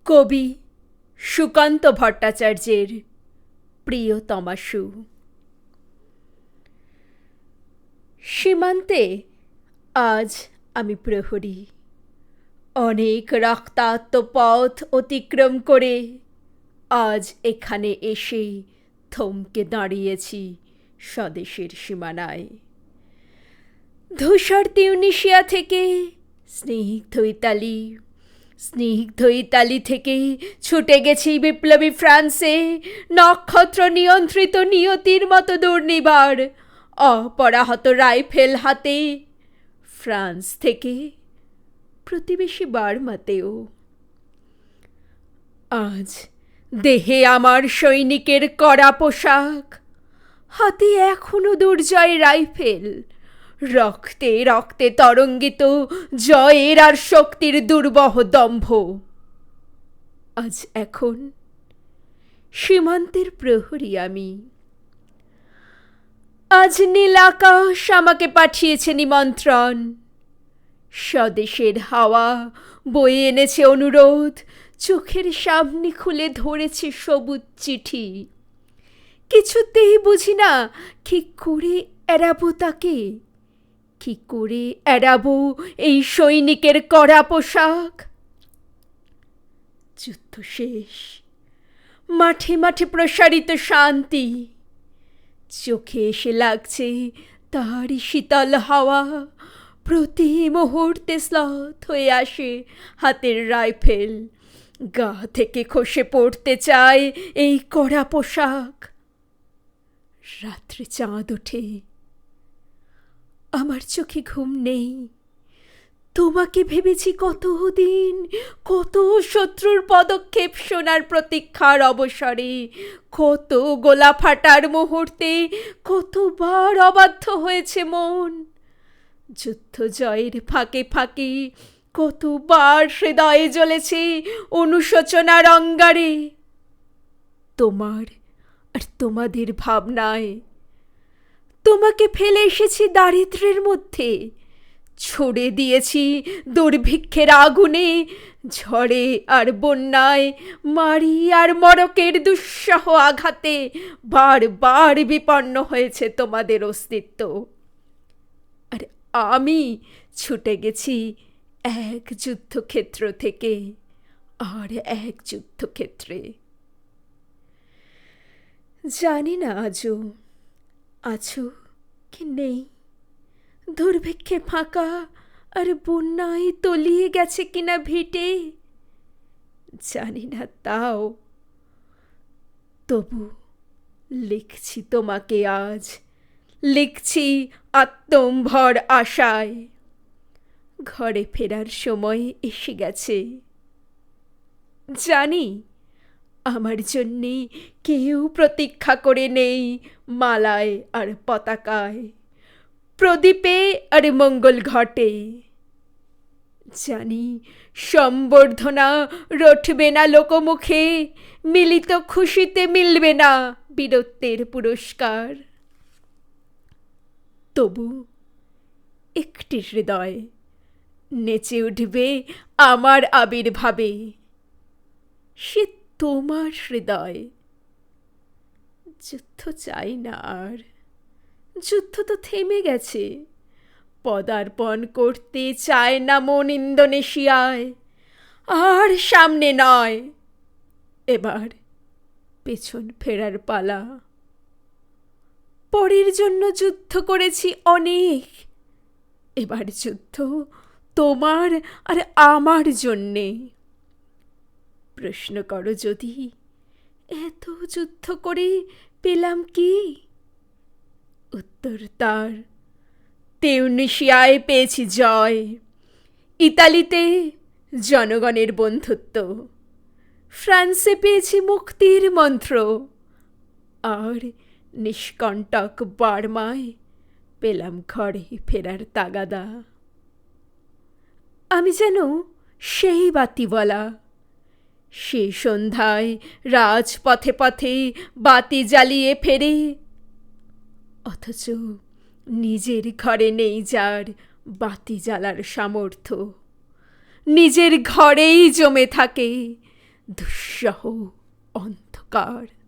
কবি সুকান্ত ভট্টাচার্যের প্রিয়তমাশু। সীমান্তে আজ আমি প্রহরী, অনেক রক্তাক্ত পথ অতিক্রম করে আজ এখানে এসে থমকে দাঁড়িয়েছি স্বদেশের সীমানায়। ধূসর তিউনিসিয়া থেকে স্নিগ্ধ ইতালি থেকে ছুটে গেছি বিপ্লবী ফ্রান্সে, নক্ষত্র নিয়ন্ত্রিত নিয়তির মতো দুর্নিবার অপরাহত রাইফেল হাতে। ফ্রান্স থেকে প্রতিবেশী বার্মাতেও আজ দেহে আমার সৈনিকের কড়া পোশাক, হাতে এখনো দুর্জয় রাইফেল, রক্তে রক্তে তরঙ্গিত জয়ের আর শক্তির দুর্বহ দম্ভ। আজ এখন সীমান্তের প্রহরী আমি। আজ নীল আকাশ আমাকে পাঠিয়েছে নিমন্ত্রণ, স্বদেশের হাওয়া বয়ে এনেছে অনুরোধ, চোখের সামনে খুলে ধরেছে সবুজ চিঠি। কিছুতেই বুঝি না কি করে এড়াবো তাকে, কি করে এড়াবো এই সৈনিকের কড়া পোশাক। যুদ্ধ শেষ, মাঠে মাঠে প্রসারিত শান্তি, চোখে এসে লাগছে তারই শীতল হাওয়া। প্রতি মুহূর্তে শ্লথ হয়ে আসে হাতের রাইফেল, গা থেকে খসে পড়তে চায় এই কড়া পোশাক। রাত্রে চাঁদ ওঠে, আমার চোখে ঘুম নেই। তোমাকে ভেবেছি কতদিন, কত শত্রুর পদক্ষেপ শোনার প্রতীক্ষার অবসরে, কত গোলা ফাটার মুহূর্তে, কতবার অবাধ্য হয়েছে মন। যুদ্ধ জয়ের ফাঁকে ফাঁকে কতবার হৃদয়ে জ্বলেছে অনুশোচনার অঙ্গারে। তোমার আর তোমাদের ভাবনায় তোমাকে ফেলে এসেছি দারিদ্র্যের মধ্যে, ছড়ে দিয়েছি দুর্ভিক্ষের আগুনে, ঝড়ে আর বন্যায়, মারি আর মড়কের দুঃসহ আঘাতে বারবার বিপন্ন হয়েছে তোমাদের অস্তিত্ব। আর আমি ছুটে গেছি এক যুদ্ধক্ষেত্র থেকে আর এক যুদ্ধক্ষেত্রে। জানি না আজও আছো কি নেই, দুর্ভিক্ষে ফাঁকা আর বন্যায় তলিয়ে গেছে কিনা ভিটে, জানি না তাও। তবু লিখছি তোমাকে আজ, লিখছি আত্মম্ভর আশায়। ঘরে ফেরার সময় এসে গেছে, জানি আমার জন্যে কেউ প্রতীক্ষা করে নেই মালায় আর পতাকায়, প্রদীপে আর মঙ্গল ঘটে। জানি সম্বর্ধনা রটবে না লোকমুখে, মিলিত খুশিতে মিলবে না বীরত্বের পুরস্কার। তবু একটি হৃদয় নেচে উঠবে আমার আবির্ভাবে, সে তোমার হৃদয়। যুদ্ধ চাই না আর, যুদ্ধ তো থেমে গেছে। পদার্পণ করতে চায় না মন ইন্দোনেশিয়ায়, আর সামনে নয়, এবার পেছন ফেরার পালা। পরের জন্য যুদ্ধ করেছি অনেক, এবার যুদ্ধ তোমার আর আমার জন্যে। প্রশ্ন করো যদি, এত যুদ্ধ করে পেলাম কি? উত্তর তার, তিউনিসিয়ায় পেয়েছি জয়, ইতালিতে জনগণের বন্ধুত্ব, ফ্রান্সে পেয়েছি মুক্তির মন্ত্র, আর নিষ্কণ্টক বার্মায় পেলাম ঘরে ফেরার তাগাদা। আমি যেন সেই বাতিওয়ালা, সে সন্ধ্যায় রাজপথে পথে বাতি জ্বালিয়ে ফেরে, অথচ নিজের ঘরে নেই যার বাতি জ্বালার সামর্থ্য। নিজের ঘরেই জমে থাকে দুঃসহ অন্ধকার।